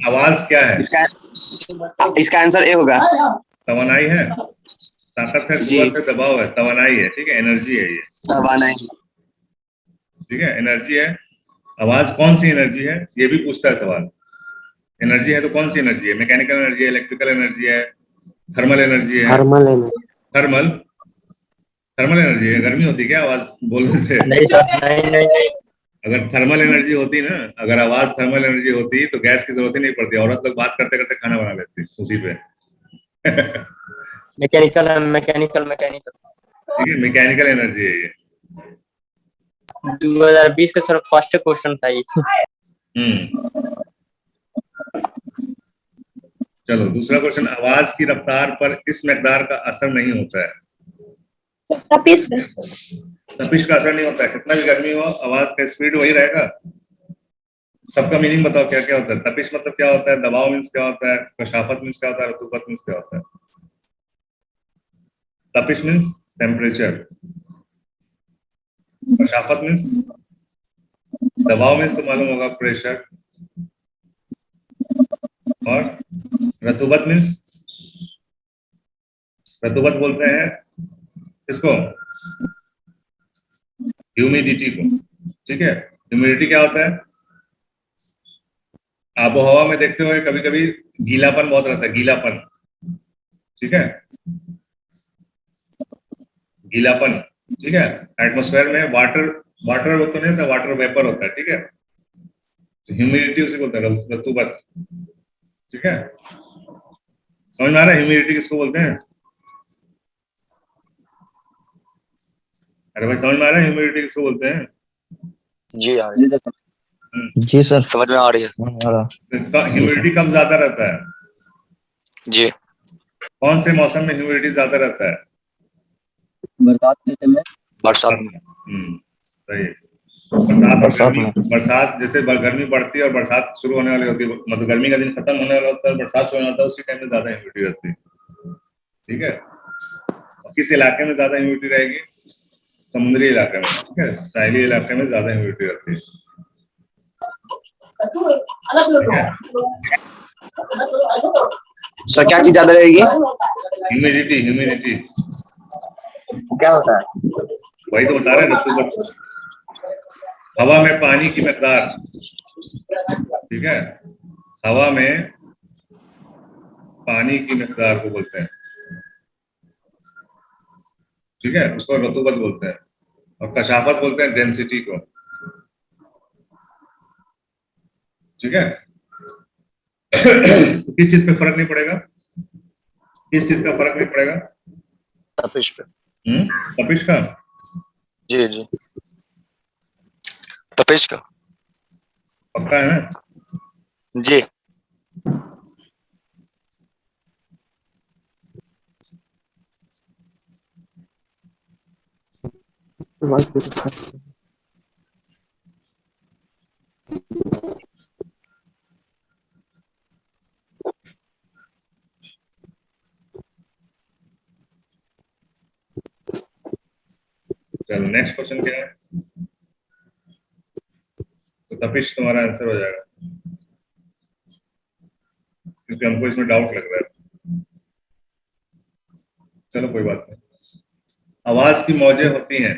आवाज क्या है? इसका आंसर ए होगा। तवानाई है, ताकत है, जी। कुव्वत है, दबाव है, तवानाई है। ठीक है, एनर्जी है ये। तवानाई। ठीक है, एनर्जी है। आवाज कौन सी एनर्जी है, ये भी पूछता है सवाल। एनर्जी है तो कौन सी एनर्जी है? मैकेनिकल एनर्जी है, इलेक्ट्रिकल एनर्जी है, थर्मल एनर्जी है? Thermal energy. Thermal, thermal energy है। गर्मी होती है क्या आवाज बोलने से? नहीं सर, नहीं नहीं नहीं। अगर थर्मल एनर्जी होती ना, अगर आवाज थर्मल एनर्जी होती तो गैस की जरूरत ही नहीं पड़ती, औरत लोग बात करते करते खाना बना लेती उसी पे। मैकेनिकल है, मैकेनिकल मैकेनिकल। ठीक है, मैकेनिकल एनर्जी है ये। 2020 का सर फर्स्ट क्वेश्चन था ये। चलो दूसरा क्वेश्चन। आवाज की रफ्तार पर इस मकदार का असर नहीं होता है। तपिश। तपिश का असर नहीं होता है। कितना भी गर्मी हो, आवाज का स्पीड वही रहेगा। सबका मीनिंग बताओ, क्या क्या होता है? तपिश मतलब क्या होता है? दबाव मीन्स क्या होता है? कशाफत मीन्स क्या होता है? रतूबत मीन्स क्या होता है? तपिश मीन्स टेम्परेचर, कशाफत मीन्स दबाव मीन्स तो मालूम होगा प्रेशर, और रतूबत मीन्स, रतूबत बोलते हैं इसको ह्यूमिडिटी को। ठीक है, ह्यूमिडिटी क्या होता है? आबो हवा में देखते हुए कभी कभी गीलापन बहुत रहता है, गीलापन। ठीक है, गीलापन। ठीक है, एटमॉस्फेयर में वाटर, वाटर वो तो नहीं होता, वाटर वेपर होता है। ठीक है, तो ह्यूमिडिटी उसे बोलते हैं, रतूबत। ठीक है, समझ में आ रहा है ह्यूमिडिटी किसको बोलते हैं? अरे भाई समझ में आ रहा है ह्यूमिडिटी किसको बोलते हैं? जी आ रही है। जी सर, समझ में आ रही है। ह्यूमिडिटी कब ज्यादा रहता है? जी। कौन से मौसम में ह्यूमिडिटी ज्यादा रहता है? बरसात के समय। बरसात में। सही। बरसात, बरसात में। बरसात जैसे गर्मी बढ़ती है और बरसात शुरू होने वाली होती है, मतलब गर्मी का दिन खत्म होने वाला होता है, बरसात शुरू होता है, उसी टाइम में ज्यादा ह्यूमिडिटी रहती है। ठीक है, किस इलाके में ज्यादा ह्यूमिडिटी रहेगी? समुद्री इलाके में। ठीक है, साहिली इलाके में ज्यादा ह्यूमिडिटी रहती है। सर क्या चीज ज्यादा रहेगी? ह्यूमिडिटी, ह्यूमिडिटी क्या होता है? वही तो बता रहे हैं, रतूबत। हवा में पानी की मकदार। ठीक है, हवा में पानी की मकदार को बोलते हैं। ठीक है, उसको रतूबत बोलते हैं, और कशाफत बोलते हैं डेंसिटी को। ठीक है, तो किस चीज पे फर्क नहीं पड़ेगा? किस चीज का फर्क नहीं पड़ेगा? तपिश पे। तपिश का? जी जी, तपिश का। पक्का है ना? जी। चलो नेक्स्ट क्वेश्चन क्या है? तो तपिश तुम्हारा आंसर हो जाएगा, क्योंकि हमको इसमें डाउट लग रहा है। चलो कोई बात नहीं। आवाज की मौजें होती हैं,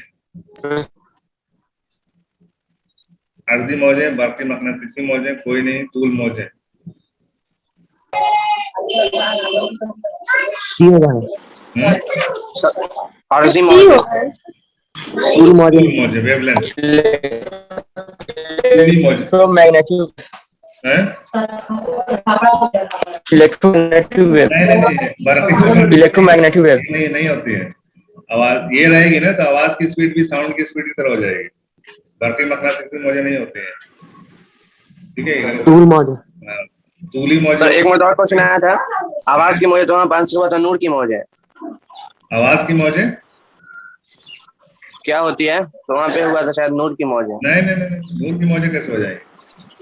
अर्जी मौजें, बाकी मकनातीसी मौजें, कोई नहीं, तूल मौजें। अर्जी मौजें, तूल मौजें, मौजें, wavelength, electromagnetic, electromagnetic wave, electromagnetic wave नहीं होती है। आवाज ये रहेगी ना, तो आवाज की स्पीड भी साउंड की स्पीड की तरह हो जाएगी। बाकी मकनातीसी मौजें नहीं होती है। ठीक है, तूल मौजें। तूली मौजें। सर एक मिनट और क्वेश्चन आया था, आवाज की मौजें तो वहाँ 500 हुआ था, नूर की मौजें। आवाज की मौजें क्या होती है? तो वहाँ पे हुआ था शायद नूर की मौजें। नहीं नहीं नहीं, नूर की मौजें कैसे हो जाएगी?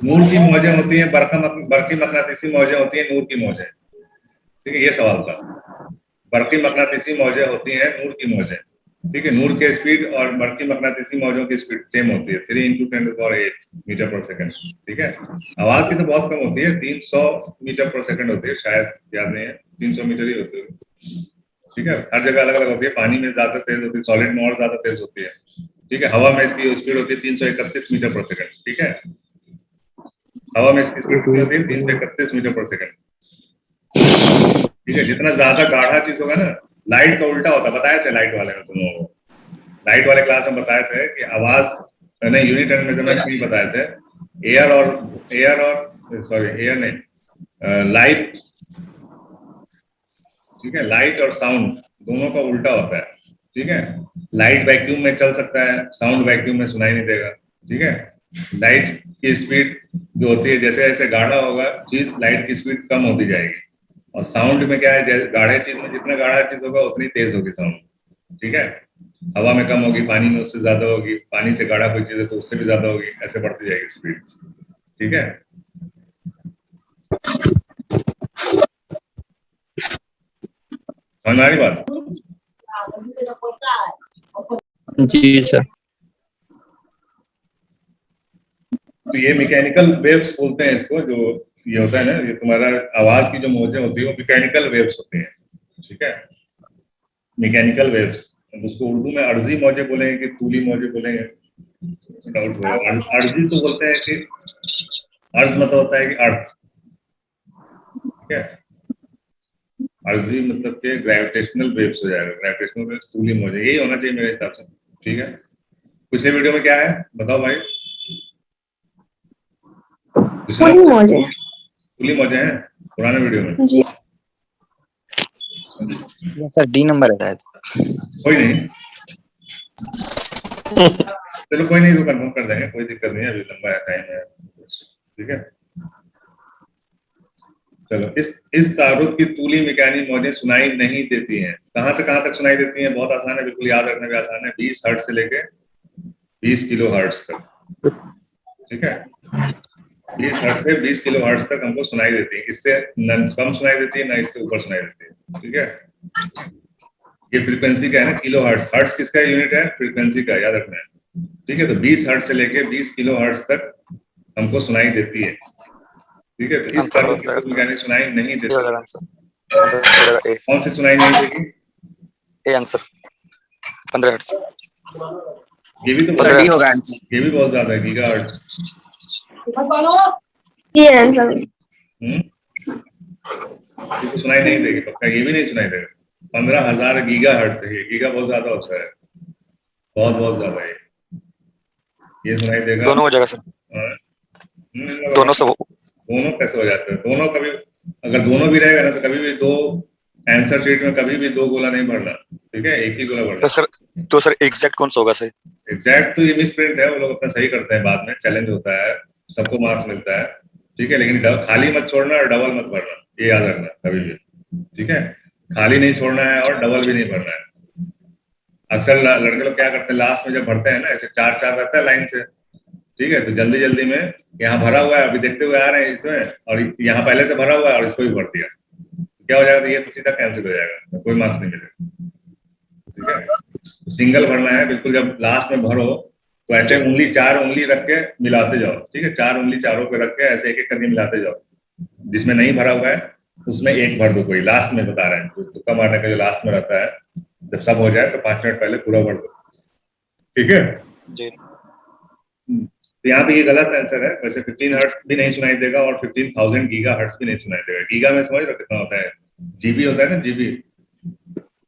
नूर की मौजें होती है, बरकी मकनातीसी मौजें होती है, नूर की मौजें। ठीक है, ये सवाल था। बरकी मकनातीसी मौजें होती हैं, नूर की मौजें। ठीक है, नूर के स्पीड और बरकी मकनातीसी मौजों की स्पीड सेम होती है, 3 × 10⁸ मीटर पर सेकंड। ठीक है, आवाज की तो बहुत कम होती है, 300 मीटर पर सेकंड होती है, शायद याद नहीं है, 300 मीटर ही होती है। ठीक है, हर जगह अलग अलग होती है, पानी में ज्यादा तेज होती है, सॉलिड में और ज्यादा तेज होती है। ठीक है, हवा में इसकी स्पीड होती है 331 मीटर पर सेकंड। ठीक है, हवा में इसकी स्पीड कितनी होती है? 331 मीटर पर सेकंड। ठीक है, जितना ज्यादा गाढ़ा चीज होगा ना, लाइट का उल्टा होता है, बताए थे लाइट वाले में तुम लोगों को, लाइट वाले क्लास में बताए थे कि आवाज नहीं, यूनिट एंड मेजरमेंट नहीं बताए थे, एयर और सॉरी एयर नहीं, लाइट, ठीक है, लाइट और साउंड दोनों का उल्टा होता है। ठीक है, लाइट वैक्यूम में चल सकता है, साउंड वैक्यूम में सुनाई नहीं देगा। ठीक है, लाइट की स्पीड जो होती है, जैसे जैसे गाढ़ा होगा चीज, लाइट की स्पीड कम होती जाएगी, और साउंड में क्या है, गाढ़े चीज में जितना गाढ़ा चीज होगा उतनी तेज होगी साउंड। ठीक है, हवा में कम होगी, पानी में उससे ज्यादा होगी, पानी से गाढ़ा कोई चीज है तो उससे भी ज्यादा होगी, ऐसे बढ़ती जाएगी स्पीड। ठीक है, समझ में आ रही बात? जी सर। तो ये मैकेनिकल वेव्स बोलते हैं इसको, जो ये होता है ना, ये तुम्हारा आवाज की जो मौजें होती है वो मैकेनिकल वेव्स होती हैं। ठीक है, मैकेनिकल वेव्स, उसको उर्दू में अर्जी मौजे बोलेंगे कि तूली मौजे बोलेंगे, डाउट हुआ। अर्जी तो बोलते हैं कि अर्ज मतलब होता है कि अर्थ। ठीक है, अर्जी मतलब कि ग्रेविटेशनल वेव्स हो जाएगा, ग्रेविटेशनल वेव्स तूली मौजे, यही होना चाहिए मेरे हिसाब से। ठीक है, पिछले वीडियो में क्या है बताओ भाई? पूरी मौजे। तूली मौजे हैं पुराने वीडियो में। जी। सर डी नंबर है शायद। कोई नहीं, चलो कोई नहीं, तो कंफर्म कर देंगे, कोई दिक्कत नहीं है, अभी लंबा टाइम है। ठीक है, चलो, इस तारुफ की तूली मैकेनिक मौजें सुनाई नहीं देती हैं। कहां से कहां तक सुनाई देती हैं? बहुत आसान है, बिल्कुल याद रखने में आसान है, 20 हर्ट्ज से लेके 20 किलो हर्ट्ज तक। ठीक है, 20 हर्ट्ज से 20 किलो हर्ट्ज तक हमको सुनाई देती है, इससे न कम सुनाई देती है ना इससे ऊपर सुनाई देती है। ठीक है, ये फ्रीक्वेंसी का है ना, किलो हर्ट्ज, हर्ट्ज किसका यूनिट है? फ्रीक्वेंसी का, याद रखना है। ठीक है, तो 20 हर्ट्ज से लेके 20 किलो हर्ट्ज तक हमको सुनाई देती है। ठीक है, तो इस तारुफ की तूली मैकेनिक सुनाई नहीं देती। कौन सी सुनाई नहीं देगी? A answer 15 hertz. ये भी तो सर डी होगा। ये भी बहुत ज्यादा है, गीगाहर्ट्ज। ये आंसर। ये तो सुनाई नहीं देगी पक्का, ये भी नहीं सुनाई देगा। 15,000 गीगाहर्ट्ज है, ये गीगा बहुत ज्यादा होता है, बहुत बहुत ज्यादा है ये सुनाई देगा। दोनों हो जाएगा सर, दोनों सब। दोनों कैसे हो जाते हैं? दोनों कभी, अगर दोनों भी रहेगा ना तो कभी भी दो आंसर शीट में कभी भी दो गोला नहीं भरना। ठीक है, एक ही गोला भरना। तो सर एग्जैक्ट कौन सा होगा सही? एग्जैक्ट तो ये मिस प्रिंट है, वो लोग अपना सही करते हैं, बाद में चैलेंज होता है, सबको मार्क्स मिलता है। ठीक है, लेकिन खाली मत छोड़ना और डबल मत भरना, ये याद रखना कभी भी। ठीक है, खाली नहीं छोड़ना है और डबल भी नहीं भरना है। अक्सर लड़के लोग क्या करते हैं, लास्ट में जब भरते हैं ना, ऐसे 4-4 रहता है लाइन से। ठीक है, तो जल्दी जल्दी में यहाँ भरा हुआ है, अभी देखते हुए आ रहे हैं इसमें, और यहाँ पहले से भरा हुआ है और इसको भी भर दिया, क्या हो जाएगा? तो ये तो सीधा कैंसिल हो जाएगा, तो कोई मार्क्स नहीं मिलेगा। ठीक है, तो सिंगल भरना है बिल्कुल, जब लास्ट में भरो तो ऐसे उंगली, 4 उंगली रख के मिलाते जाओ। ठीक है, 4 उंगली चारों पे रख के ऐसे एक एक करके मिलाते जाओ। जिसमें नहीं भरा हुआ है उसमें एक भर दो, कोई लास्ट में बता रहे हैं, तो तुक्का मारने का जो लास्ट में रहता है, जब सब हो जाए तो 5 मिनट पहले पूरा भर दो। ठीक है जी। तो यहाँ पे ये गलत आंसर है। वैसे 15 हर्ट्ज भी नहीं सुनाई देगा और 15,000 गीगा हर्ट्ज भी नहीं सुनाई देगा। गीगा में समझ रहे हो कितना होता है? जीबी होता है ना, जीबी।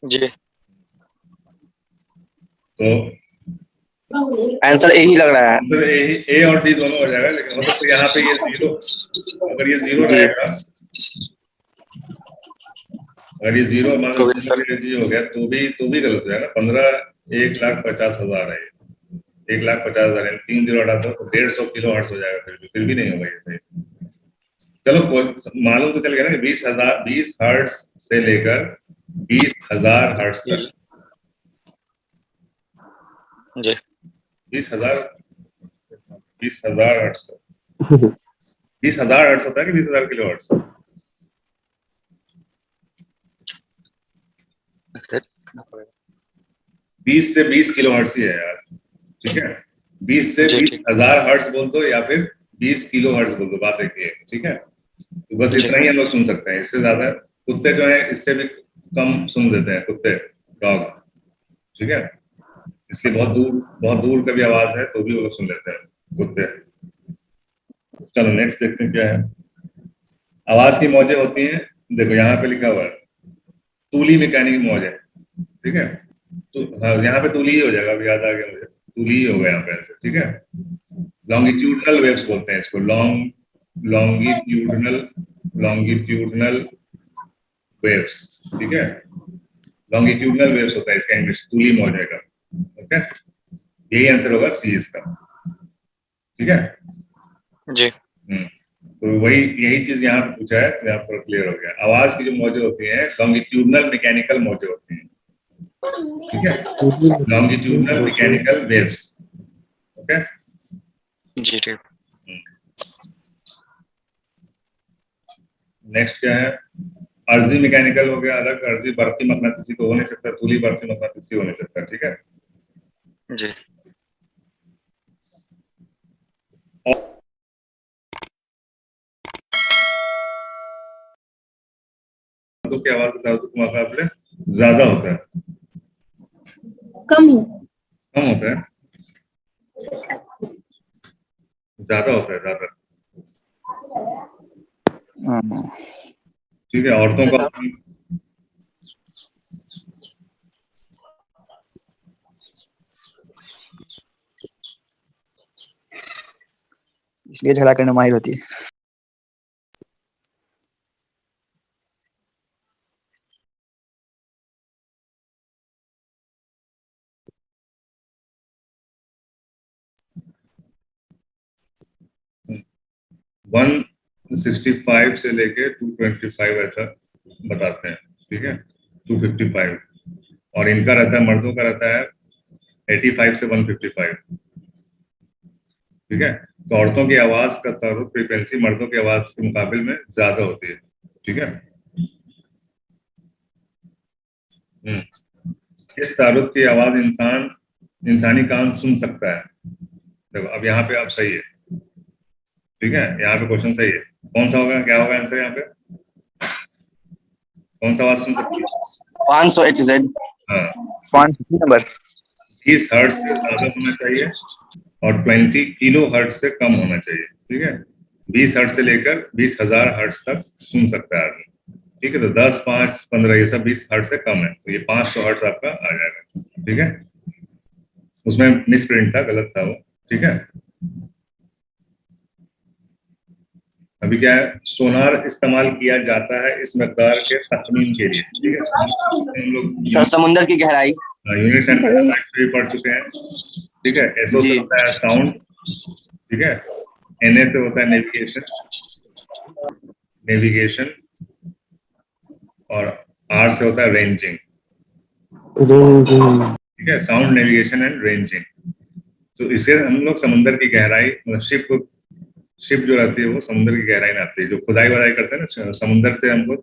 जी, तो आंसर ए ही लग रहा है। मतलब ए और डी दोनों हो जाएगा, लेकिन हो सकता है यहाँ पे ये जीरो, अगर ये जीरो रहेगा, अगर ये जीरो मान लो जी हो गया तो भी गलत हो जाएगा। 1,50,000 है, 1,50,000 3 जीरो हटा दो तो 150 किलो हर्ट्ज हो जाएगा, फिर भी नहीं होगा ये सही। चलो मालूम तो चल गया ना कि 20 हर्ट्ज से लेकर 20,000 हर्ट्ज तक। जी 20,000 हर्ट्ज तक 20,000 हर्ट्ज होता है कि 20,000 किलो हर्ट्ज? 20 से 20 किलो हर्ट्ज ही है यार, ठीक है। 20 से जी, 20,000 हर्ट्ज बोल दो या फिर 20 किलो हर्ट्ज बोल दो, बात एक ही है, ठीक है। तो बस जी। इतना ही हम लोग सुन सकते हैं, इससे ज्यादा कुत्ते जो है इससे भी कम सुन देते हैं, कुत्ते, डॉग, ठीक है। इसलिए बहुत दूर का भी आवाज है तो भी वो लोग सुन लेते हैं, कुत्ते। चलो नेक्स्ट देखते हैं क्या है। आवाज की मौजें होती हैं, देखो यहाँ पे लिखा हुआ है तूली मैकेनिक मौज है, ठीक है। तो हाँ, यहाँ पे तूली ही हो जाएगा, अभी याद आ गया मुझे, तूली ही होगा यहाँ पे, ठीक है। लॉन्गिट्यूडनल वेव्स बोलते हैं इसको, लॉन्गिट्यूडनल वेव्स, ठीक है। लॉन्गिट्यूडनल वेव्स होता है इसका इंग्लिश, तूली मौजे का, ओके। यही आंसर होगा सी इसका, ठीक है। जी। तो वही यही चीज यहाँ पे पूछा है, तो यहाँ पर क्लियर हो गया। आवाज की जो मौजें होती हैं लॉन्गिट्यूडनल मैकेनिकल मौजें होती हैं, ठीक है, लॉन्गिट्यूडनल मैकेनिकल वेव्स, ओके। जी ठीक। नेक्स्ट क्या है, अर्जी मैकेनिकल हो गया अलग, अर्जी बर्फी मकनातीसी तो हो नहीं सकता, तूली बर्फी मकनातीसी हो नहीं सकता, ठीक है। जी। तो क्या आवाज बताओ, तो मुकाबले ज्यादा होता है, कम कम होता है, ज्यादा होता है, ज्यादा, ठीक है। औरतों का इसलिए झगड़ा करने माहिर होती है। वन 65 से लेके 225 ऐसा बताते हैं, ठीक है, 255, और इनका रहता है, मर्दों का रहता है 85 से 155, ठीक है। तो औरतों की आवाज का तारुफ फ्रीक्वेंसी मर्दों की आवाज के मुकाबले में ज्यादा होती है, ठीक है। इस तारुफ की आवाज इंसानी कान सुन सकता है। देखो अब यहाँ पे आप सही है, ठीक है, यहाँ पे क्वेश्चन सही है। कौन सा होगा, क्या होगा आंसर यहाँ पे, कौन सा आवाज सुन सकती है? 500 HZ। हाँ, 5 नंबर। 20 हर्ट्ज से ज्यादा होना चाहिए और 20 किलो हर्ट्ज से कम होना चाहिए, ठीक है। 20 हर्ट्ज से लेकर 20,000 हर्ट्ज तक सुन सकता है आदमी, ठीक है। तो 10, 5, 15 ये सब 20 हर्ट्ज से कम है, तो ये 500 हर्ट्ज आपका आ जाएगा, ठीक है। उसमें मिस प्रिंट था, गलत था वो, ठीक है। अभी क्या है, सोनार इस्तेमाल किया जाता है इस मकदार के तखमीन के लिए, ठीक है। हम लोग समुद्र की गहराई। यूनिट्स एंड भी पढ़ चुके हैं, ठीक है। एसओ से जी। होता है साउंड, ठीक है। एनए से होता है नेविगेशन, और आर से होता है रेंजिंग, ठीक है। Sound, navigation and ranging. तो इसे हम लोग समुद्र की गहराई, मतलब शिप जो रहती है वो समुद्र की गहराई में आती है। जो खुदाई वदाई करते हैं ना, समुद्र से हमको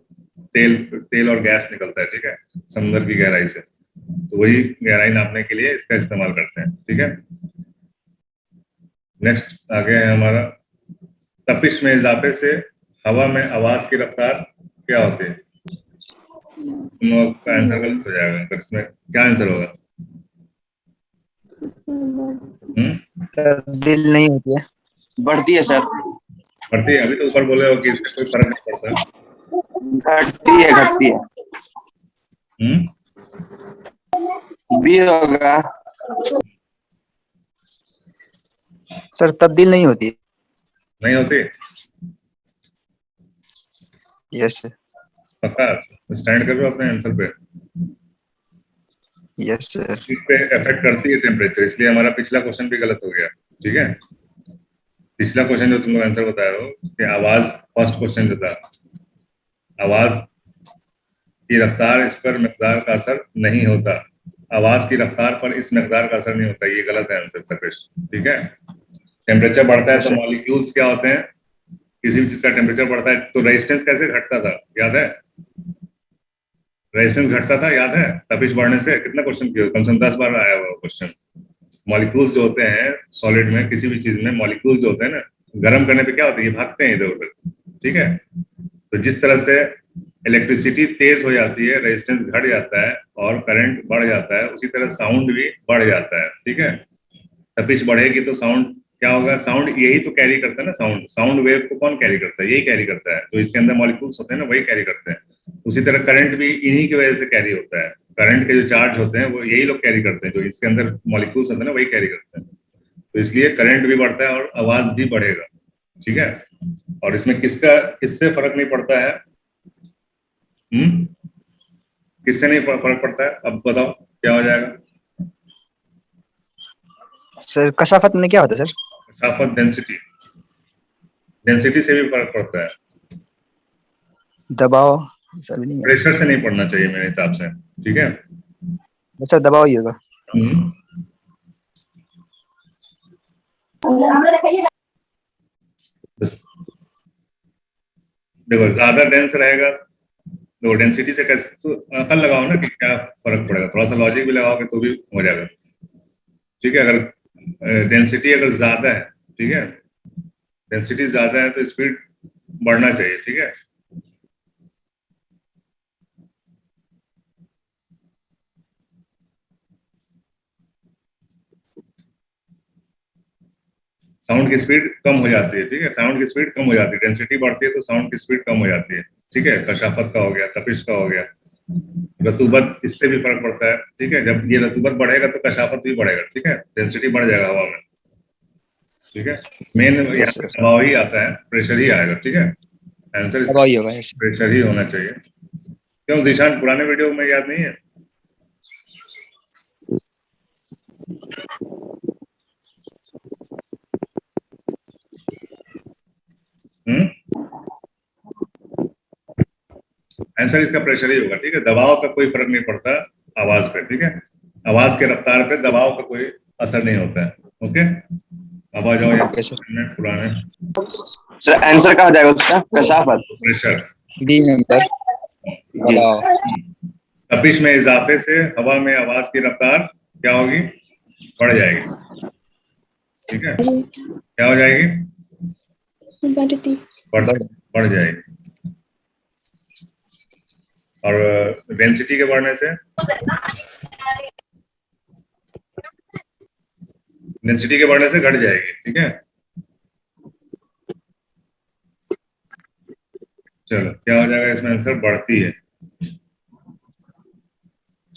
तेल और गैस निकलता है, ठीक है, समुद्र की गहराई से, तो वही गहराई नापने के लिए इसका इस्तेमाल करते हैं, ठीक है। नेक्स्ट आगे है हमारा, तपिश में इजाफे से हवा में आवाज की रफ्तार क्या होती है? तुम लोग का आंसर गलत हो जाएगा, तो इसमें क्या आंसर होगा? तब्दील नहीं होती है। बढ़ती है सर। बढ़ती है, अभी तो ऊपर बोले हो कि इससे कोई फर्क नहीं पड़ता। घटती है। भी होगा सर तब्दील नहीं होती। नहीं होती? Yes sir. पक्का स्टैंड कर रहे हो अपने आंसर पे? Yes sir. इस पे इफेक्ट करती है टेम्परेचर, इसलिए हमारा पिछला क्वेश्चन भी गलत हो गया, ठीक है। पिछला क्वेश्चन जो तुम लोग आंसर बताए हो कि आवाज, फर्स्ट क्वेश्चन जो था, आवाज की रफ्तार इस पर मिकदार का असर नहीं होता, आवाज की रफ्तार पर इस मिकदार का असर नहीं होता, ये गलत है आंसर तपिश, ठीक है। टेम्परेचर बढ़ता है तो मॉलिक्यूल्स क्या होते हैं, किसी भी चीज का टेम्परेचर बढ़ता है तो रेजिस्टेंस कैसे घटता था, याद है? रेजिस्टेंस घटता था, याद है? तपिश बढ़ने से कितना क्वेश्चन किया, कम से कम 10 बार आया हुआ क्वेश्चन। मॉलिक्यूल्स जो होते हैं सॉलिड में, किसी भी चीज में मॉलिक्यूल्स जो होते हैं ना, गर्म करने पे क्या होता है, ये भागते हैं इधर उधर, ठीक है? तो जिस तरह से इलेक्ट्रिसिटी तेज हो जाती है, रेजिस्टेंस घट जाता है और करंट बढ़ जाता है, उसी तरह साउंड भी बढ़ जाता है, ठीक है? तपिश बढ़ेगी तो साउंड क्या होगा? साउंड यही तो कैरी करता है ना, साउंड वेव को कौन कैरी करता है? यही कैरी करता है, तो इसके अंदर मॉलिक्यूल्स होते हैं ना, वही कैरी करते हैं। उसी तरह करंट भी इन्हीं की वजह से कैरी होता है, करंट के जो चार्ज होते हैं वो यही लोग कैरी करते हैं, जो इसके अंदर मॉलिक्यूल्स होते हैं ना, वही कैरी करते हैं। तो इसलिए करंट भी बढ़ता है और आवाज भी बढ़ेगा, ठीक है? और इसमें किससे फर्क नहीं पड़ता है? किससे नहीं फर्क पड़ता है? अब बताओ क्या हो जाएगा? सर कसाफत में क्या होता है सर? कसाफत डेंसिटी से भी फर्क पड़ता है। दबाव सर नहीं है। प्रेशर से नहीं पड़ना चाहिए मेरे हिसाब से, ठीक है? सर दबाव ही होगा। बस देखो, ज्यादा डेंस रहेगा तो डेंसिटी से कैसे, तो अकल लगाओ ना कि क्या फर्क पड़ेगा, थोड़ा सा लॉजिक भी लगाओगे तो भी हो जाएगा, ठीक है? अगर डेंसिटी अगर ज्यादा है, ठीक है, डेंसिटी ज्यादा है तो स्पीड बढ़ना चाहिए, ठीक है? साउंड की स्पीड कम हो जाती है, ठीक है? साउंड की स्पीड कम हो जाती है, डेंसिटी बढ़ती है तो साउंड की स्पीड कम हो जाती है, ठीक है? कशाफत का हो गया, तपिश का हो गया, रतूबत, इससे भी फर्क पड़ता है, ठीक है? जब ये रतूबत बढ़ेगा तो कशाफत भी बढ़ेगा, ठीक है? डेंसिटी बढ़ जाएगा हवा में, ठीक है? मेन यहाँ पे दबाव ही आता है, प्रेशर ही आएगा, ठीक है? आंसर दबाव ही होगा। प्रेशर ही होना चाहिए। क्यों जीशान, पुराने वीडियो में याद नहीं है? आंसर इसका प्रेशर ही होगा, ठीक है? दबाव का कोई फर्क नहीं पड़ता आवाज पे, ठीक है? आवाज के रफ्तार पे दबाव का कोई असर नहीं होता है, ओके? अब आ जाओ यहाँ पुराने सर आंसर क्या हो जाएगा उसका? कसाफत, प्रेशर, बी नंबर। दबाव। तपिश में इजाफे से हवा में आवाज की रफ्तार क्या होगी? बढ़ जाएगी, ठीक है? क्या हो जाएगी? बढ़ जाएगी। और डेंसिटी के बढ़ने से घट जाएगी, ठीक है? चलो क्या हो जाएगा इसमें? आंसर बढ़ती है।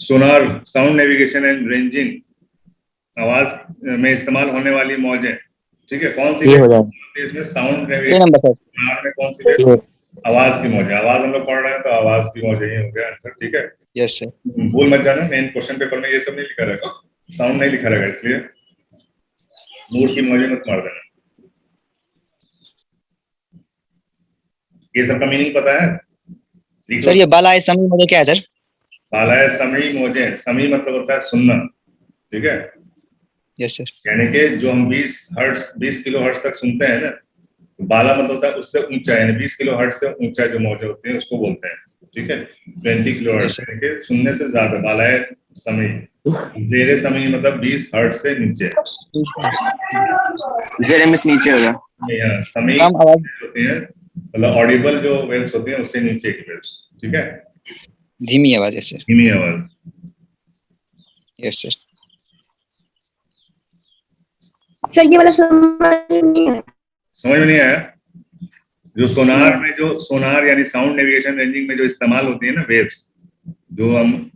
सोनार, साउंड नेविगेशन एंड रेंजिंग, आवाज में इस्तेमाल होने वाली मौजें, ठीक है? कौन सी इसमें? साउंड नेविगेशन में कौन सी? आवाज की मौजें। आवाज हम लोग पढ़ रहे हैं तो आवाज की मौजें ही हो गया आंसर, ठीक है? Yes sir. भूल मत जाना, मेन क्वेश्चन पेपर में ये सब नहीं लिखा रहेगा, साउंड नहीं लिखा रहेगा, इसलिए मूड की मौजें मत मार देना। ये सब का मीनिंग पता है? सर ये बालाए समी मौजे क्या है सर? बालाए समी मौजें, समी मतलब होता है सुनना, ठीक है? Yes sir. यानी कि जो हम 20 किलो हर्ट्ज तक सुनते हैं ना, बाला मतलब होता है उससे ऊंचा, यानी 20 किलो हर्ट्ज से ऊंचा जो मौजे होते हैं उसको बोलते हैं, ठीक है? 20 किलो हर्ट्ज, यानी कि सुनने से ज्यादा, बालाए समी। जेरे समी मतलब 20 हर्ट्ज से नीचे, जेरे में से नीचे होगा। समी होती है मतलब ऑडिबल जो वेव्स होती हैं उससे नीचे की वेव्स, ठीक है? धीमी आवाज है सर। धीमी आवाज। Yes sir. सर ये वाला समझ में नहीं आया? जो सोनार में, जो सोनार यानी साउंड नेविगेशन रेंजिंग में जो इस्तेमाल होती है ना वेव्स, जो हम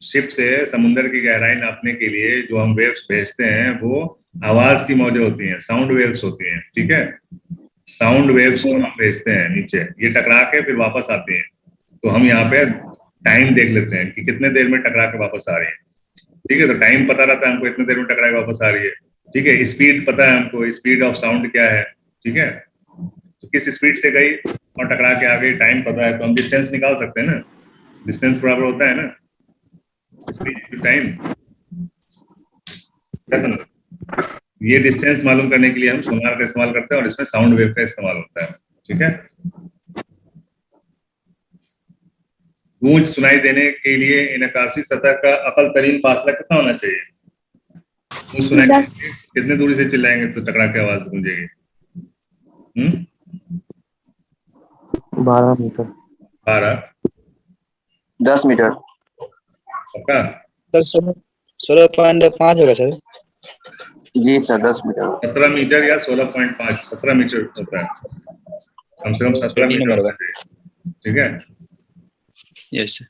शिप से समुद्र की गहराई नापने के लिए जो हम वेव्स भेजते हैं, वो आवाज की मौजें होती हैं, साउंड वेव्स होती हैं, ठीक है? साउंड वेव्स को हम भेजते हैं नीचे, ये टकरा के फिर वापस आती हैं, तो हम यहाँ पे टाइम देख लेते हैं कि कितने देर में टकरा के वापस आ रही है, ठीक है? तो टाइम पता रहता है हमको, इतने देर में टकरा के वापस आ रही है, ठीक है? स्पीड पता है हमको, स्पीड ऑफ साउंड क्या है, ठीक है? तो किस स्पीड से गई और टकरा के आ गई, टाइम पता है तो हम डिस्टेंस निकाल सकते हैं ना, डिस्टेंस बराबर होता है ना स्पीड टू टाइम। ये डिस्टेंस मालूम करने के लिए हम सोनार का इस्तेमाल करते हैं और इसमें साउंड वेव का इस्तेमाल होता है, ठीक है? गूंज सुनाई देने के लिए इन आकाशीय सतह का अकल तरीन फासला कितना होना चाहिए? गूंज सुनाई 10 कितने दूरी से चिल्लाएंगे तो टकरा के आवाज गूंजेगी? 12 मीटर 12? 10 मीटर। पक्का? सर 16.5 होगा सर। जी सर 10 मीटर। 17 मीटर या 16.5? 17 मीटर होता है, कम से कम 17 डी मीटर नंबर होना होगा। चाहिए, ठीक है। Yes sir.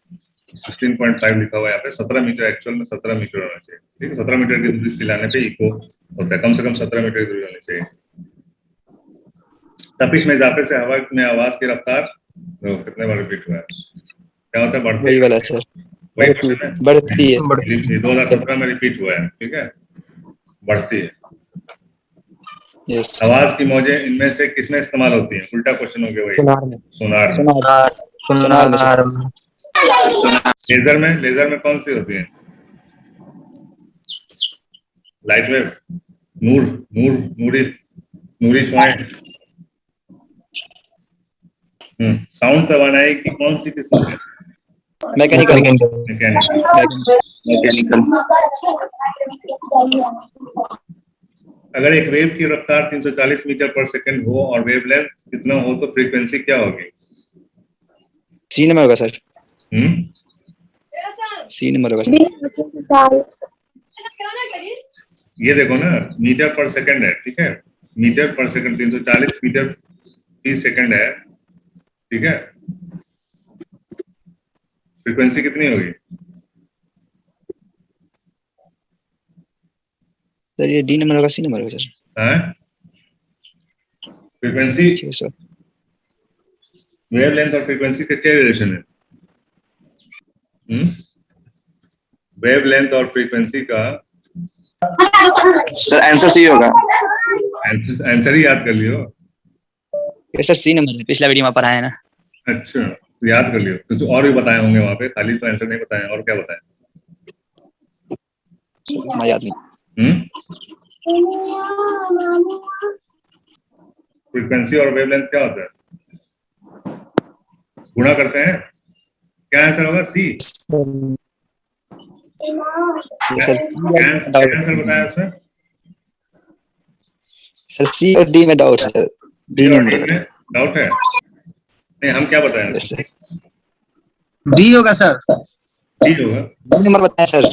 16.5 लिखा हुआ है यहाँ पे, 17 मीटर एक्चुअल में 17 मीटर होना चाहिए, ठीक है। 17 मीटर की दूरी से चिल्लाने पे इको होता है, कम से कम 17 मीटर की दूरी होनी चाहिए। तपिश में इजाफे से हवा में आवाज की रफ्तार कितने बार रिपीट हुआ है? क्या होता है? बढ़ती वही है। वाला सर, वही क्वेश्चन है, बढ़ती है। ये 2017 में रिपीट हुआ है, ठीक है। बढ़ती है। यस। आवाज की मौजें इनमें से किसमें इस्तेमाल होती हैं? उल्टा क्वेश्चन हो गया वही। सोनार में सोनार में। सोनार में सर। लेजर में कौन सी होती है? लाइट वेव, नूरी शुआएं। साउंड तवानाई की कौन सी किस्म है? मैकेनिकल। मैकेनिकल। अगर एक वेव की रफ्तार 340 मीटर पर सेकंड हो और वेवलेंथ कितना हो तो फ्रीक्वेंसी क्या होगी? 3 नंबर होगा सर। 3 नंबर होगा सर। 20 ये देखो ना, मीटर पर सेकंड है, ठीक है। मीटर पर सेकंड 340 मीटर फी सेकंड है, ठीक है। फ्रीक्वेंसी कितनी होगी? सर ये डी नंबर होगा, सी नंबर होगा सर। फ्रीक्वेंसी, ठीक है सर। वेवलेंथ और फ्रीक्वेंसी का क्या रिलेशन है? वेवलेंथ और फ्रीक्वेंसी का सर आंसर सी होगा। आंसर ही याद कर लियो। ये सर सी नंबर है, पिछला वीडियो में पढ़ाया है ना। अच्छा, तो याद कर लियो। कुछ और भी बताए होंगे वहां पे, खाली तो आंसर नहीं बताए, और क्या बताए? मैं याद नहीं। फ्रीक्वेंसी और वेवलेंथ क्या होता है? गुणा करते हैं। क्या आंसर होगा? सी। क्या आंसर बताया उसमें? सर सी और डी में डाउट है सर। डी नंबर में डाउट है? नहीं, हम क्या बताएं? सर डी होगा सर। डी होगा। डी नंबर बताएं सर।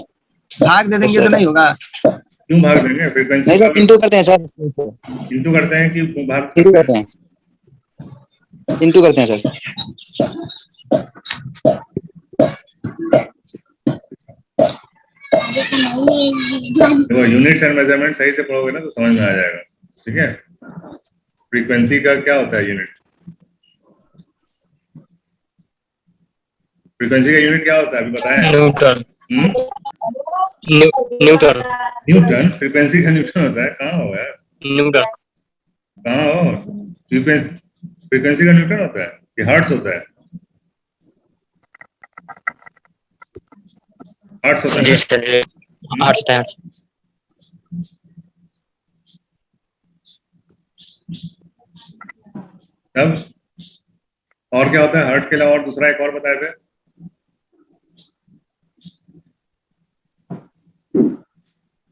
भाग दे देंगे तो नहीं होगा। क्यों भाग देंगे? फ्रीक्वेंसी नहीं सर, इंटू करते हैं सर। इंटू करते हैं कि भाग इंटू करते हैं, इंटू करते हैं सर। देखो, यूनिट्स एंड मेजरमेंट सही से पढ़ोगे ना तो समझ में आ जाएगा, ठीक है। फ्रीक्वेंसी का क्या होता है यूनिट? फ्रीक्वेंसी का यूनिट क्या होता है अभी बताएं? न्यूटन। न्यूटन। न्यूटन? फ्रीक्वेंसी का न्यूटन होता है? कहाँ हो यार? न्यूटन। कहाँ हो? फ्रीक्वेंसी का न्यूटन होता है कि हर्ट्ज होता है? हर्ट्ज होता है। सर 8 तब और क्या होता है हर्ट्ज के अलावा? और दूसरा एक और बताए थे।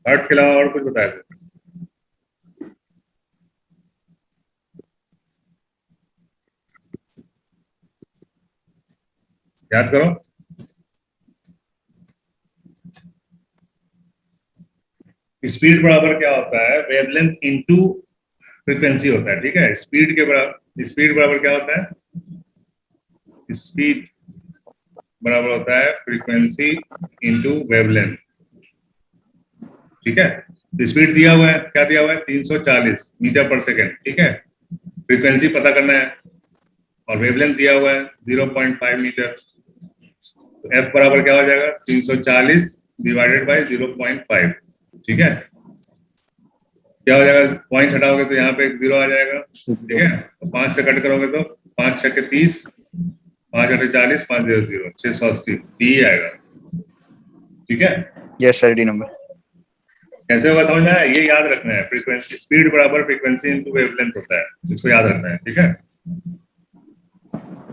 हर्ट्ज के अलावा और कुछ बताए थे? याद करो। स्पीड बराबर क्या होता है? वेवलेंथ इनटू फ्रीक्वेंसी होता है, ठीक है। स्पीड बराबर क्या होता है? स्पीड बराबर होता है फ्रीक्वेंसी इनटू वेवलेंथ, ठीक है। स्पीड दिया हुआ है, क्या दिया हुआ है? 340 मीटर पर सेकेंड, ठीक है। फ्रीक्वेंसी पता करना है और वेवलेंथ दिया हुआ है 0.5 मीटर। तो एफ बराबर क्या हो जाएगा? 340 डिवाइडेड बाय 0.5, ठीक है। क्या हो जाएगा? पॉइंट हटाओगे तो यहाँ पे एक 0 आ जाएगा, ठीक है। तो 5 से कट करोगे तो 5 छक्के 30, 5 अठे 40, 5 0 0, 680 डी आएगा, ठीक है। Yes sir, D number. कैसे होगा समझ में आया? ये याद रखना है, फ्रीक्वेंसी स्पीड बराबर फ्रीक्वेंसी इनटू वेवलेंथ होता है, इसको याद रखना है, ठीक है,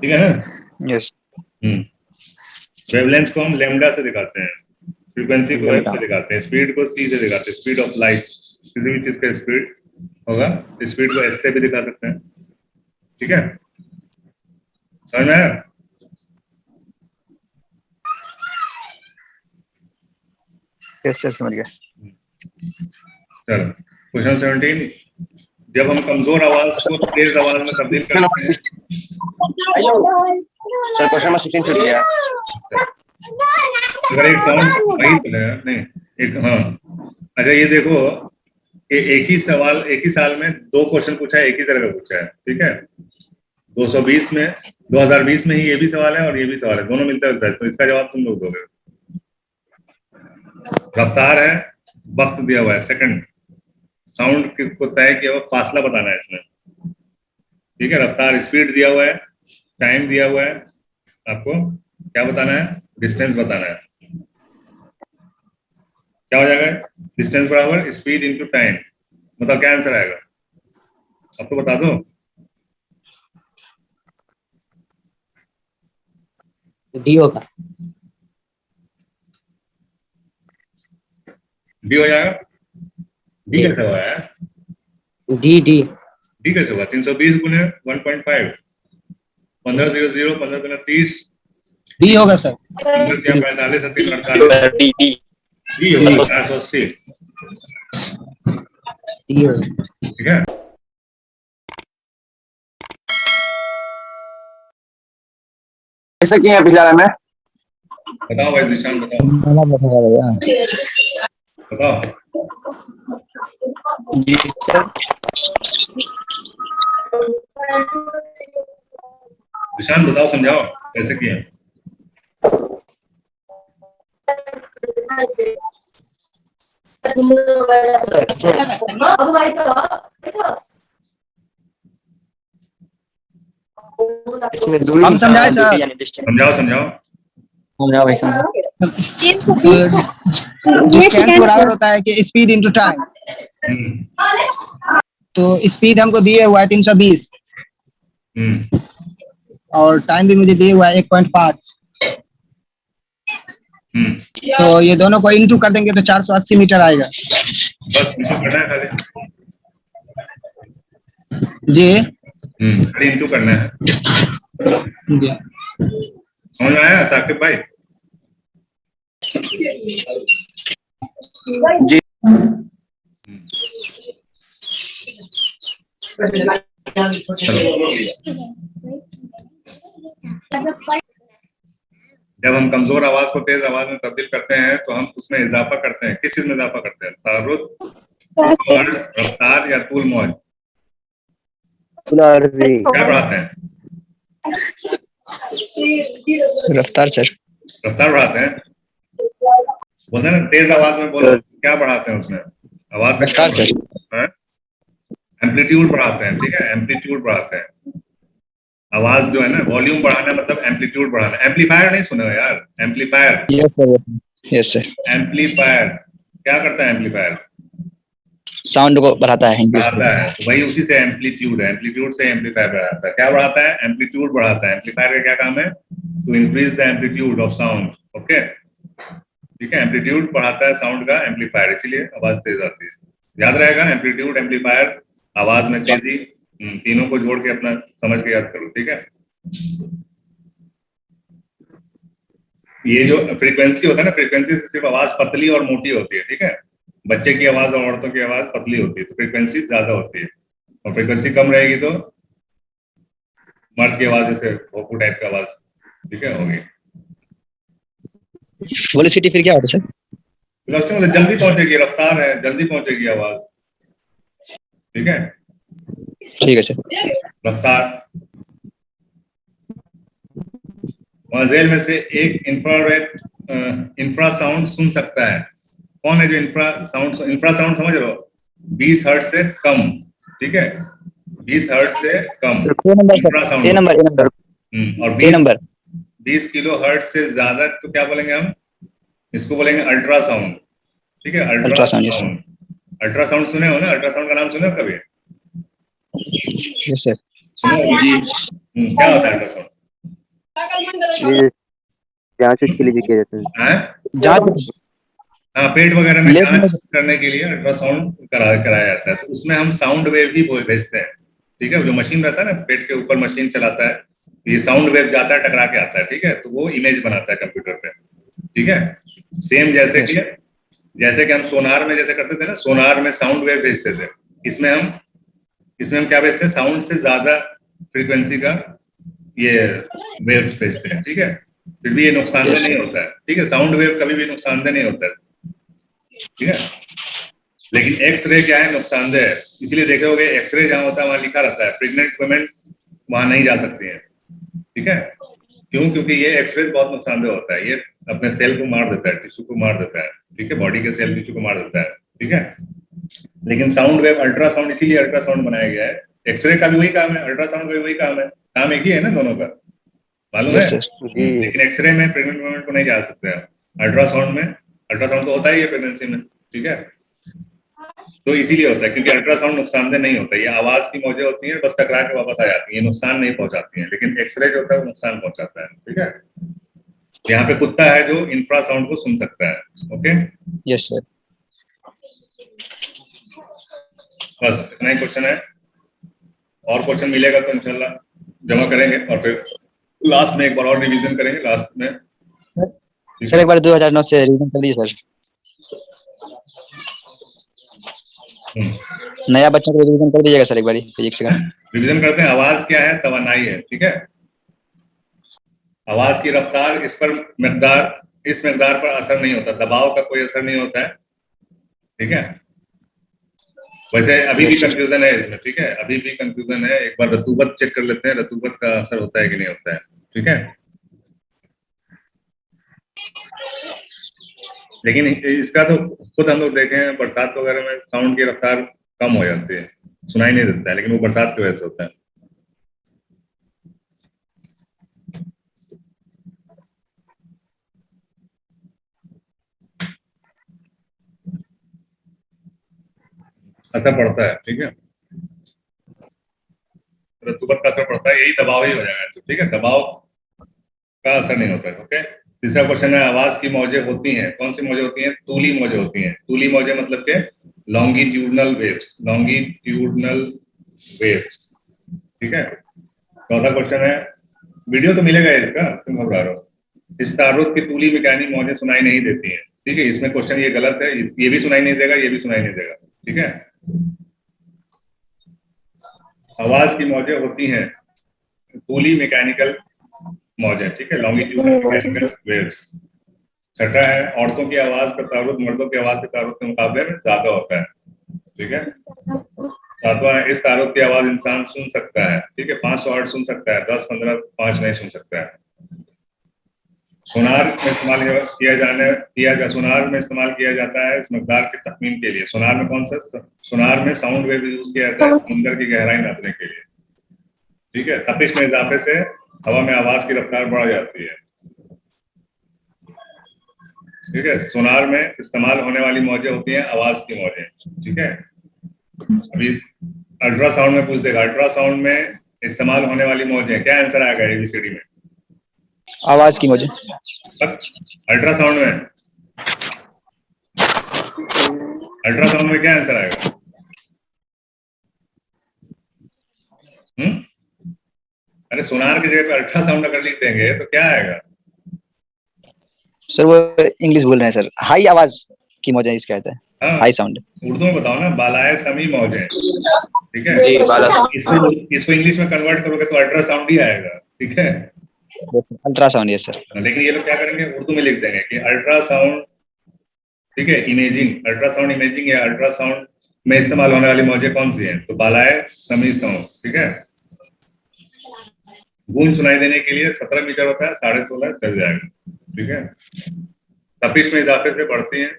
ठीक है ना? यस। वेवलेंथ को हम लेमडा से दिखाते हैं, फ्रीक्वेंसी को एफ से दिखाते हैं, स्पीड को सी से दिखाते हैं, स्पीड ऑफ लाइट किसी भी चीज का स्पीड होगा, स्पीड को एस से भी दिखा सकते हैं। ठीक है, समझ में आया? यस सर समझ गया। चलो क्वेश्चन 17, जब हम कमजोर आवाज को तेज आवाज में तब्दील करते हैं। सर क्वेश्चन नंबर 16 छूट गया। अगर एक साउंड वही तो है, नहीं एक, हाँ अच्छा ये देखो, एक ही सवाल एक ही साल में 2 क्वेश्चन पूछा है, एक ही तरह का पूछा है। ठीक है, 2020 में ही ये भी सवाल है और ये भी सवाल है, दोनों मिलते जुलते हैं, तो इसका जवाब तुम लोग दोगे। रफ्तार है, वक्त दिया हुआ है सेकंड, साउंड को तय किया हुआ फासला बताना है इसमें। ठीक है, रफ्तार, स्पीड दिया हुआ है, टाइम दिया हुआ है, आपको क्या बताना है, डिस्टेंस बताना है। क्या हो जाएगा, डिस्टेंस बराबर स्पीड इंटू टाइम, मतलब क्या आंसर आएगा, अब तो बता दो। डी होगा। डी हो जाएगा, डी कैसे हुआ है, डी डी डी कैसे हुआ, 320 गुने 1.5, 1500, 15 गुना 30, डी होगा सर। 45, 48, डी डी डी होगा 480। डी होगा। ठीक है, कैसे किए हैं फिलहाल में? बताओ भाई निशान, बताओ बताओ। जी सर। निशान बताओ, समझाओ कैसे किए। इसमें दूरी हम समझाए सर। यानी डिस्टेंस। समझाओ समझाओ। समझाओ भाई समझाओ। डिस्टेंस बराबर होता है कि स्पीड इंटू टाइम। तो स्पीड हमको दिए हुआ है 320 और टाइम भी मुझे दिए हुआ है 1.5। तो ये दोनों को इंटू कर देंगे तो 480 मीटर आएगा। बस इंटू करना है खाली। जी खाली इंटू करना है। जी समझ में आया साकिब भाई? जी जब हम कमजोर आवाज को तेज आवाज में तब्दील करते हैं तो हम उसमें इजाफा करते हैं। किस चीज में इजाफा करते हैं? तारुद, रफ्तार या तूल मौज? क्या बढ़ाते हैं? रफ्तार सर। रफ्तार बढ़ाते हैं। बोलते हैं ना तेज आवाज में बोलो, क्या बढ़ाते हैं उसमें? आवाज में क्या बढ़ाते हैं? एम्पलीट्यूड बढ़ाते हैं। ठीक है, एम्पलीट्यूड बढ़ाते हैं। आवाज जो है ना, वॉल्यूम बढ़ाना मतलब एम्पलीट्यूड बढ़ाना। एम्पलीफायर नहीं सुना यार? एम्पलीफायर। Yes sir. एम्पलीफायर क्या करता है? एम्पलीफायर साउंड को बढ़ाता है, इंक्रीज बढ़ाता है। तो वही उसी से एम्पलीट्यूड है। एम्पलीट्यूड से एम्पलीफायर बढ़ाता है। क्या बढ़ाता है? एम्पलीट्यूड बढ़ाता है। एम्पलीफायर का क्या काम है? To increase the amplitude of sound. Okay, ठीक है, एम्पलीट्यूड बढ़ाता है साउंड का एम्पलीफायर, इसीलिए आवाज तेज आती है। याद रहेगा, एम्पलीट्यूड, एम्पलीफायर, आवाज में तेजी, तीनों को जोड़ के अपना समझ के याद करो। ठीक है, ये जो फ्रीक्वेंसी होता है ना, फ्रीक्वेंसी से सिर्फ आवाज पतली और मोटी होती है। ठीक है, बच्चे की आवाज और औरतों की आवाज पतली होती है, तो फ्रीक्वेंसी ज्यादा होती है। और फ्रीक्वेंसी कम रहेगी तो मर्द की आवाज जैसे भोपू टाइप की आवाज, ठीक है, होगी। वेलोसिटी फिर क्या होता है सर? मतलब जल्दी पहुंचेगी, रफ्तार है, जल्दी पहुंचेगी आवाज। ठीक है, ठीक है सर। रफ्तार। जेल में से एक इंफ्रासाउंड सुन सकता है। कौन है जो इंफ्रासाउंड समझ रहे हो? 20 हर्ट्ज से कम। ठीक है, 20 हर्ट्ज से कम इंफ्रासाउंड। ए नंबर और 20 किलो हर्ट्ज से ज्यादा तो क्या बोलेंगे हम? इसको बोलेंगे अल्ट्रासाउंड। ठीक है, अल्ट्रासाउंड। अल्ट्रासाउंड सुने हो ना? अल्ट्रासाउंड का नाम सुने हो कभी? Yes sir. सुनो जी। क्या होता है अल्ट्रासाउंड? जांच के लिए भी किया जाता है। हैं? जांच हाँ, पेट वगैरह में लेब में जांच करने के लिए अल्ट्रासाउंड कराया जाता है, तो उसमें हम साउंड वेव भी भेजते हैं। ठीक है, जो मशीन रहता है ना, पेट के ऊपर मशीन चलाता है, ये साउंड वेव जाता है, टकरा के आता है। ठीक है, तो वो इमेज बनाता है कंप्यूटर पे। ठीक है, सेम जैसे कि हम सोनार में जैसे करते थे ना, सोनार में साउंड वेव भेजते थे, इसमें हम क्या भेजते हैं, साउंड से ज्यादा फ्रीक्वेंसी का ये वेव्स भेजते हैं। ठीक है, फिर भी ये नुकसानदेह नहीं होता है। ठीक है, साउंड वेव कभी भी नुकसानदेह नहीं होता है। ठीक है, लेकिन एक्सरे क्या है, नुकसानदेह है। इसलिए देखे होगे एक्सरे जहां होता है वहां लिखा रहता है प्रेग्नेंट वुमेन वहां नहीं जा सकती है। ठीक है, क्यों? क्योंकि ये एक्सरे बहुत नुकसानदेह होता है, ये अपने सेल को मार देता है, टिश्यू को मार देता है। ठीक है, बॉडी के सेल टिश्यू को मार देता है। ठीक है, लेकिन साउंड वेव, अल्ट्रासाउंड, इसीलिए अल्ट्रासाउंड बनाया गया है। एक्सरे का भी वही काम है, अल्ट्रासाउंड का भी वही काम है, काम एक ही है ना दोनों का, मालूम है? लेकिन एक्सरे में प्रेग्नेंट वुमेन को नहीं जा सकते हैं, अल्ट्रासाउंड तो होता ही है प्रेगनेंसी में। ठीक है, तो इसीलिए होता है, क्योंकि अल्ट्रासाउंड नुकसानदेह नहीं होता, ये आवाज की मौजें होती हैं, बस टकरा के वापस आ जाती हैं, ये नुकसान नहीं पहुंचाती हैं। लेकिन एक्सरे जो होता है वो नुकसान पहुंचाता है। ठीक है, यहाँ पे कुत्ता है जो इंफ्रासाउंड को सुन सकता है। Okay, yes sir. बस इतना ही क्वेश्चन है, और क्वेश्चन मिलेगा तो इंशाल्लाह जमा करेंगे, और फिर लास्ट में एक बार और रिवीजन करेंगे लास्ट में। सर एक बार 2009 से रिवीजन कर दीजिए सर। नया बच्चा को रिवीजन कर दीजिएगा सर एक बार, एक सेकंड रिवीजन करते हैं। आवाज क्या है? तवानाई है। ठीक है, आवाज की रफ्तार, इस मकदार पर असर नहीं होता, दबाव का कोई असर नहीं होता है। ठीक है, वैसे अभी भी कंफ्यूजन है इसमें। ठीक है, अभी भी कंफ्यूजन है, एक बार रतूबत चेक कर लेते हैं, रतूबत का असर होता है कि नहीं होता है। ठीक है, लेकिन इसका तो खुद हम लोग देखें, बरसात वगैरह में साउंड की रफ्तार कम हो जाती है, सुनाई नहीं देता है, लेकिन वो बरसात की वजह से होता है। असर पड़ता है। ठीक है, रतूबत का असर पड़ता है, यही दबाव ही हो जाएगा। ठीक है, दबाव का असर नहीं होता है। ओके, तीसरा क्वेश्चन है, आवाज की मौजें होती हैं, कौन सी मौजें होती हैं? तूली मौजें होती हैं। तूली मौजें मतलब के लॉन्गिट्यूडनल वेव्स। ठीक है, चौथा क्वेश्चन है, वीडियो तो मिलेगा इसका, तुम घबरा रहे हो। इस तारुत की तूली में यानी मौजें सुनाई नहीं देती हैं। ठीक है, इसमें क्वेश्चन ये गलत है, ये भी सुनाई नहीं देगा, ये भी सुनाई नहीं देगा। ठीक है, आवाज की मौजें होती हैं तूली मैकेनिकल मौजें। ठीक है, लॉन्गिट्यूडनल मैकेनिकल वेव्स। छठा है, औरतों की आवाज का तारुत मर्दों की आवाज के तारुत के मुकाबले में ज्यादा होता है। ठीक है, सातवां है, इस तारुत की आवाज इंसान सुन सकता है। ठीक है, 500 हर्ट्ज सुन सकता है, 10, 15, 5 नहीं सुन सकता है। सोनार में इस्तेमाल किया जाता है इस मकदार की तखमीन के लिए। सोनार में कौन सा? सोनार में साउंड वेव यूज किया जाता है समुद्र की गहराई नापने के लिए। ठीक है, तपिश में इजाफे से हवा में आवाज की रफ्तार बढ़ जाती है। ठीक है, सोनार में इस्तेमाल होने वाली मौजें होती हैं आवाज की मौजें। ठीक है, अभी अल्ट्रासाउंड में पूछ देगा, अल्ट्रासाउंड में इस्तेमाल होने वाली मौजें, क्या आंसर आएगा एबीसीडी में? आवाज की मौजें। अल्ट्रासाउंड में क्या आंसर आएगा? अरे सोनार की जगह पे अल्ट्रासाउंड अगर लिख देंगे तो क्या आएगा? सर वो इंग्लिश बोल रहे हैं सर, हाई आवाज की मौजें इसका कहता है। हाँ, हाई साउंड। उर्दू में बताओ ना, बालाए समी मौजें। ठीक है, इसको इंग्लिश में कन्वर्ट करोगे तो अल्ट्रासाउंड ही आएगा। ठीक है, अल्ट्रासाउंड। Yes sir. लेकिन ये लोग क्या करेंगे, उर्दू में लिख देंगे कि अल्ट्रासाउंड। ठीक है, इमेजिंग, अल्ट्रासाउंड इमेजिंग या अल्ट्रासाउंड में इस्तेमाल होने वाली मौजें कौन सी हैं? तो बालाए समी साउंड। ठीक है, गूंज सुनाई देने के लिए 17 मीटर होता है, 16.5 चल जाएगा। ठीक है, तपिश में इजाफे से बढ़ती हैं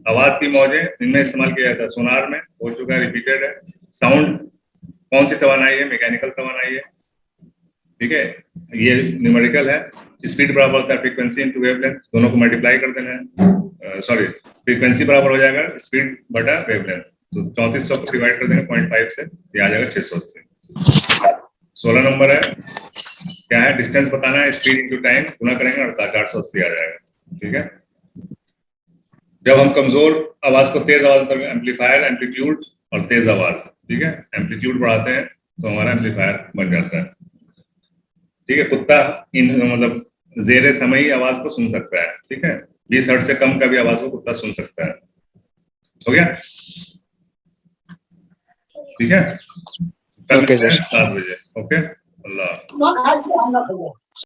आवाज की मौजें, इनमें इस्तेमाल किया जाता है सोनार में, हो चुका है, रिपीटेड है। साउंड कौन सी तवानाई है? मैकेनिकल तवानाई है। ठीक है, ये न्यूमेरिकल है, स्पीड बराबर होता है फ्रीक्वेंसी इनटू वेवलेंथ, दोनों को मल्टीप्लाई कर देना है। सॉरी, फ्रीक्वेंसी बराबर हो जाएगा स्पीड बटा वेवलेंथ, तो 3400 को डिवाइड कर देंगे 0.5 से, ये आ जाएगा 680। 16 नंबर है, क्या है, डिस्टेंस बताना है, स्पीड इंटू टाइम गुना करेंगे और 480 आ जाएगा। ठीक है। जब हम कमजोर आवाज को तेज आवाज पर एम्पलीफायर, एम्पलीट्यूड और तेज आवाज, ठीक है, एम्पलीट्यूड बढ़ाते हैं तो हमारा एम्पलीफायर बन जाता है। ठीक है। कुत्ता इन मतलब जेरे समय आवाज को सुन सकता है। ठीक है। 20 हर्ट्ज से कम का भी आवाज को कुत्ता सुन सकता है। हो गया? ठीक है। कल ओके सर। 7 बजे। ओके। अल्लाह।